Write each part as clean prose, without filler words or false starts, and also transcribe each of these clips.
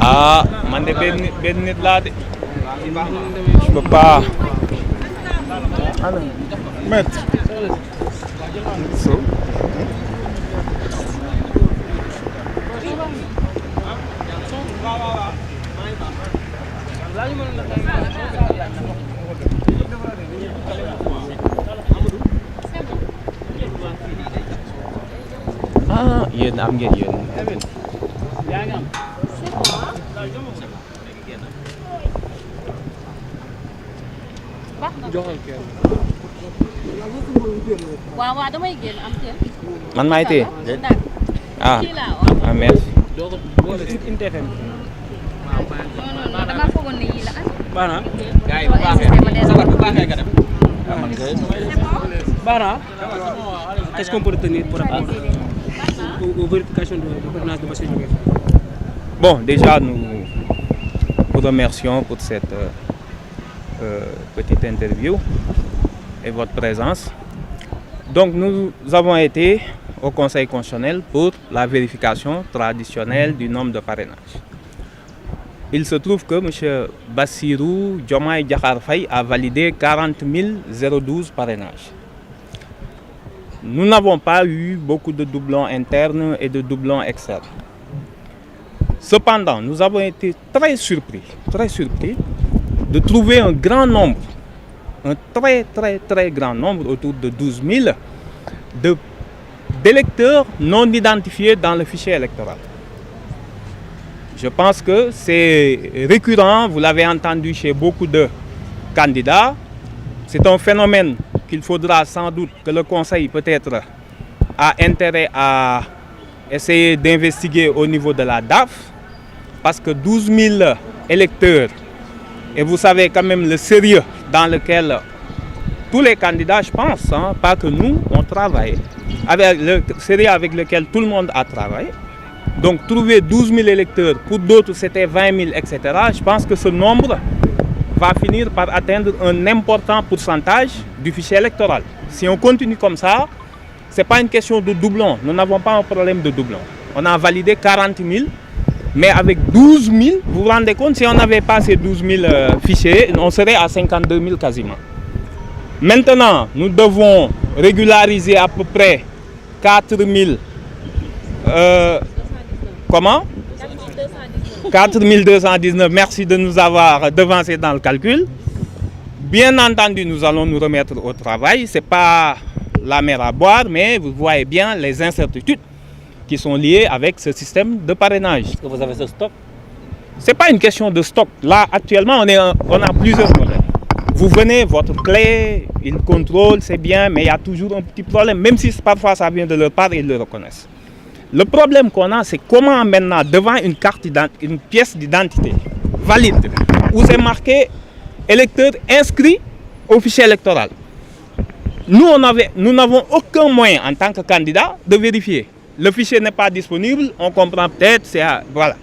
Ah, man de benn nit laa de. Je peux pas. Maître. Ah, yéen am ngeen yéen. waaw damay génn am teel. Man maay téye. Ah, ah merci. non dama foogoon ne yii la Bana. gars yi bu baaxee sabar bu baaxee nga dem. Bana. Qu'est-ce qu'on peut retenir pour rapport aux vérifications de parrainage de Bassirou Diomaye Faye? Bon, déjà, nous vous remercions pour cette petite interview et votre présence. Donc, nous avons été au Conseil constitutionnel pour la vérification traditionnelle du nombre de parrainages. Il se trouve que M. Bassirou Diomaye Diakhar Faye a validé 40 012 parrainages. Nous n'avons pas eu beaucoup de doublons internes et de doublons externes. Cependant, nous avons été très surpris de trouver un grand nombre, un très grand nombre, autour de 12 000, d'électeurs non identifiés dans le fichier électoral. Je pense que c'est récurrent, vous l'avez entendu chez beaucoup de candidats. C'est un phénomène qu'il faudra sans doute que le Conseil peut-être a intérêt à essayer d'investiguer au niveau de la DAF, parce que 12 000 électeurs, et vous savez quand même le sérieux dans lequel tous les candidats, je pense, pas que nous, on travaille, avec le sérieux avec lequel tout le monde a travaillé. Donc trouver 12 000 électeurs, pour d'autres c'était 20 000, etc. Je pense que ce nombre va finir par atteindre un important pourcentage du fichier électoral. Si on continue comme ça, ce n'est pas une question de doublon. Nous n'avons pas un problème de doublon. On a validé 40 000, mais avec 12 000, vous vous rendez compte, si on n'avait pas ces 12 000 fichiers, on serait à 52 000 quasiment. Maintenant, nous devons régulariser à peu près 4 000... comment 4 219, merci de nous avoir devancé dans le calcul. Bien entendu, nous allons nous remettre au travail. Ce n'est pas la mer à boire, mais vous voyez bien les incertitudes qui sont liées avec ce système de parrainage. Est-ce que vous avez ce stock? Ce n'est pas une question de stock. Là, actuellement, on a plusieurs problèmes. Vous venez, votre clé, ils contrôlent, c'est bien, mais il y a toujours un petit problème, même si parfois ça vient de leur part et ils le reconnaissent. Le problème qu'on a, c'est comment maintenant, devant une pièce d'identité valide, où c'est marqué électeur inscrit au fichier électoral. Nous n'avons aucun moyen en tant que candidat de vérifier. Le fichier n'est pas disponible, on comprend peut-être, voilà.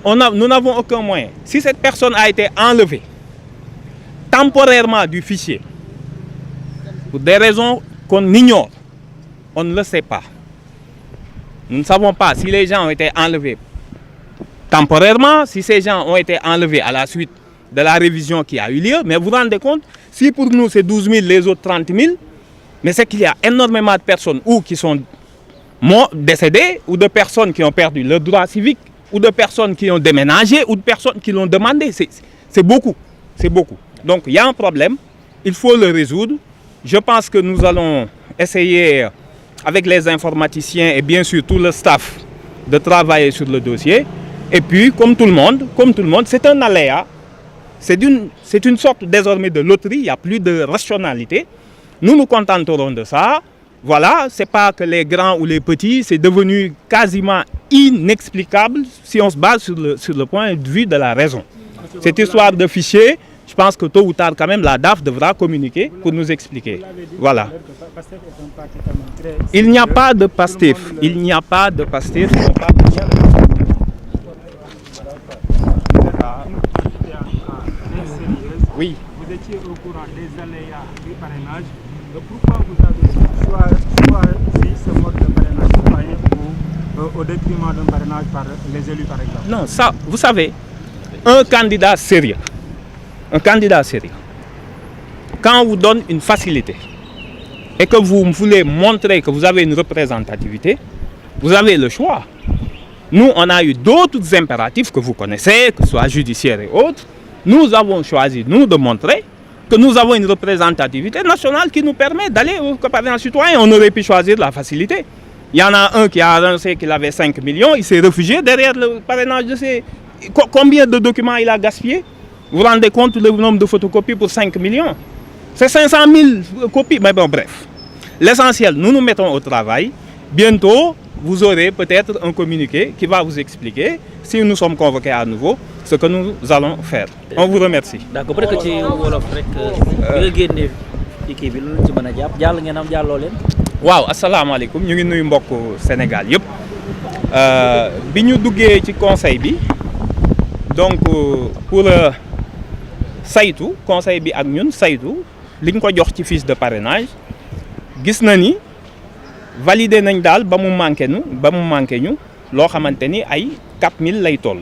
Nous n'avons aucun moyen. Si cette personne a été enlevée temporairement du fichier, pour des raisons qu'on ignore, on ne le sait pas. Nous ne savons pas si les gens ont été enlevés temporairement, si ces gens ont été enlevés à la suite de la révision qui a eu lieu. Mais vous vous rendez compte, si pour nous c'est 12 000, les autres 30 000, mais c'est qu'il y a énormément de personnes ou qui sont décédées, ou de personnes qui ont perdu leur droit civique, ou de personnes qui ont déménagé, ou de personnes qui l'ont demandé. C'est beaucoup, c'est beaucoup. Donc il y a un problème, il faut le résoudre. Je pense que nous allons essayer, avec les informaticiens et bien sûr tout le staff, de travailler sur le dossier. Et puis, comme tout le monde, c'est un aléa. C'est une sorte désormais de loterie, il n'y a plus de rationalité. Nous nous contenterons de ça. Voilà, ce n'est pas que les grands ou les petits, c'est devenu quasiment inexplicable si on se base sur le point de vue de la raison. Cette histoire de fichier, je pense que tôt ou tard, quand même, la DAF devra communiquer pour nous expliquer. Voilà. Il n'y a pas de PASTEF. Il n'y a pas de PASTEF. Oui. Vous étiez au courant des aléas du parrainage. Pourquoi vous avez si ce mode de parrainage citoyen au détriment d'un parrainage par les élus, par exemple? Non, ça, vous savez, un candidat sérieux, quand on vous donne une facilité et que vous voulez montrer que vous avez une représentativité, vous avez le choix. Nous, on a eu d'autres impératifs que vous connaissez, que ce soit judiciaire et autres. Nous avons choisi, nous, de montrer que nous avons une représentativité nationale qui nous permet d'aller au parrainage citoyen. On aurait pu choisir la facilité. Il y en a un qui a annoncé qu'il avait 5 millions, il s'est réfugié derrière le parrainage de ses... Combien de documents il a gaspillé? Vous vous rendez compte le nombre de photocopies pour 5 millions? C'est 500 000 copies. Mais bon, bref. L'essentiel, nous nous mettons au travail. Bientôt, vous aurez peut-être un communiqué qui va vous expliquer, si nous sommes convoqués à nouveau, ce que nous allons faire. On vous remercie. D'accord, peut-être que ci wolof rek bi nga génnee ci kii bi lu ci mën a jàpp jàll ngeen am jàlloo leen. waaw asalaamaaleykum ñu ngi nuyu mbokk Sénégal yëpp bi ñu duggee ci conseil bi donc pour saytu conseil bi ak ñun saytu liñ ko jox ci fiche de parrainage gis na ni validé nañ daal ba mu manqué ñu loo xamante ni ay 4000 lay toll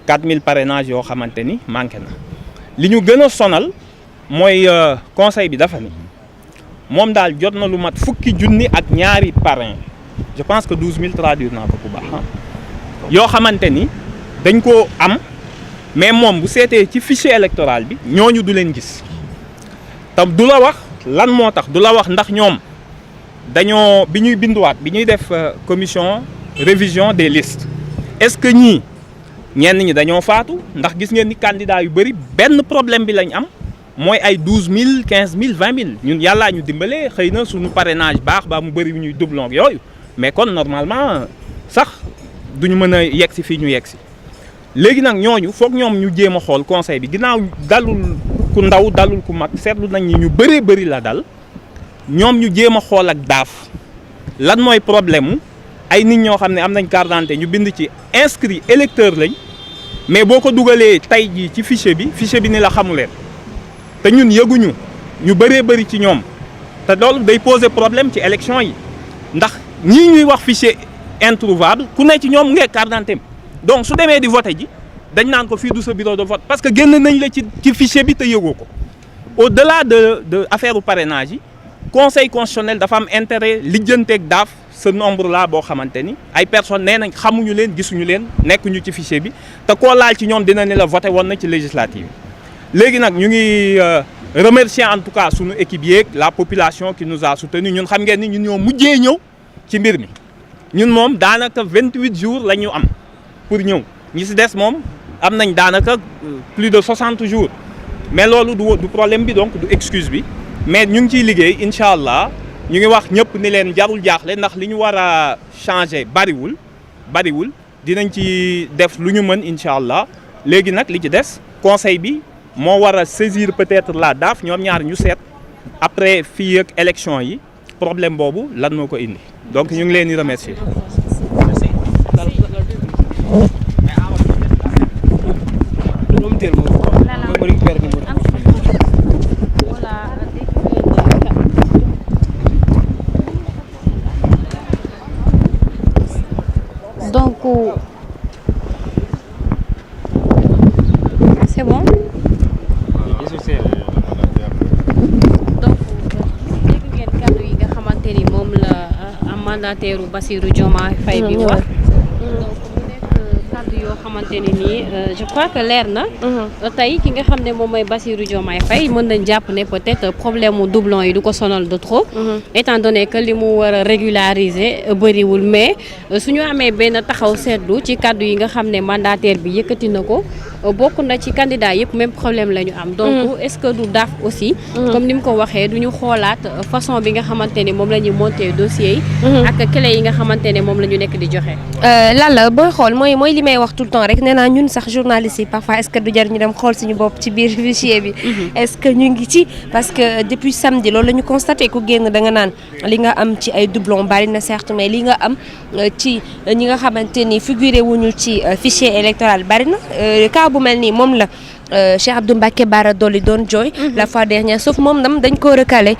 4000 parrainage yoo xamante ni manqué na li ñu gën a sonal mooy conseil bi dafa ni moom daal jot na lu mat fukki junni ak ñaari parrain je pense que 12000 traduire naa ko bu baax yoo xamante ni dañ koo am mais moom bu seetee ci fichier électoral bi ñooñu du leen gis tam du la wax lan moo tax du la wax ndax ñoom dañoo bi ñuy binduwaat bi ñuy def commission révision des listes est-ce que ñenn ñi dañoo faatu ndax gis ngeen ni candidat yu bëri benn problème bi lañ am mooy ay 12000 15000 20000 ñun yàllaa ñu dimbalee xëy na suñu parrainage baax ba mu bëri ñuy doublon ak yooyu mais kon normalement sax duñu mën a yegg si fii ñu yegg si léegi nag ñooñu foog ñoom ñu jéem a xool conseil bi ginnaaw dalul ku ndaw dalul ku mag seetlu nañ ni ñu bëree bëri la dal ñoom ñu jéem a xool ak daaf lan mooy problème mu ay nit ñoo xam ne am nañ carte d'identité ñu bind ci inscrit électeur lañ mais boo ko dugalee tey jii ci fichier bi ni la xamu leen te ñun yëguñu ñu bëree bëri ci ñoom te loolu day poser problème ci élection yi ndax ñii ñuy wax fichier introuvable ku ne ci ñoom ngee carte d'identité donc su demee di voter ji dañ naan ko fii du sa bureau de vote parce que génn nañ la ci fichier bi te yëgoo ko au-delà de affaire u parrainage yi conseil constitutionnel dafa am intérêt lijjanteeg daaf ce nombre là boo xamante ni ay personnes nee nañ xamuñu leen gisuñu leen nekkuñu ci fichier bi te koo laal ci ñoom dina ne la voté woon na ci législative léegi nag ñu ngi remercier en tout cas suñu équipe yeeg la population qui nous a soutenu ñun xam ngeen ni ñun ñoo mujjee ñëw ci mbir mi ñun moom daanaka 28 jours la ñu am pour ñëw ñi si des moom am nañ daanaka plus de 60 jours mais loolu du problème bi donc du excuse bi mais ñu ngi ciy liggéey incha allah ñu ngi wax ñëpp ni leen jarul jaaxle ndax li ñu war a changer bariwul dinañ ci def lu ñu mën incha allah léegi nag li ci des conseil bi moo war a saisir peut-être la DAF ñoom ñaar ñu seet après fii ak élection yi problème boobu lan moo ko indi donc ñu ngi leen di remercier. Donc, c'est bon? Donc, dégg ngeen kàddu yi nga xamante ni moom la mandataire Bassirou Diomaye Faye bi wax. Donc mu nekk kàddu yoo xamante ni nii je crois que leer na. tey ki nga xam ne moom mooy Bassirou Diomaye Faye mën nañ jàpp ne peut-être problème mu doublon yi du ko sonal de trop. étant donné que li mu war a régulariser bëriwul mais suñu amee benn taxaw seetlu ci kàddu yi nga xam ne mandataire bi yëkkati na ko bokk na ci candidat yëpp même problème la ñu am. donc est-ce que du DAF aussi. comme ni mu ko waxee du ñu xoolaat façon bi nga xamante ne moom la ñuy monter dossier yi. ak clé yi nga xamante ne moom la ñu nekk di joxe. Lalla booy xool mooy li may wax tout le temps rek nee naa ñun sax journalistes yi parfois est-ce que du jar ñu dem xool suñu bopp ci biir fichier bi. est-ce que ñu ngi ci parce que depuis samedi loolu la ñu constaté ku génn da nga naan li nga am ci ay doublons bari na certes mais li nga am ci ñi nga xamante ni figuré wuñu ci fichier électoral bari na cas bu mel nii moom la Cheikh Abdou Mbacké Bara Dolly doon jooy la fois dernière sauf moom dañ ko recalé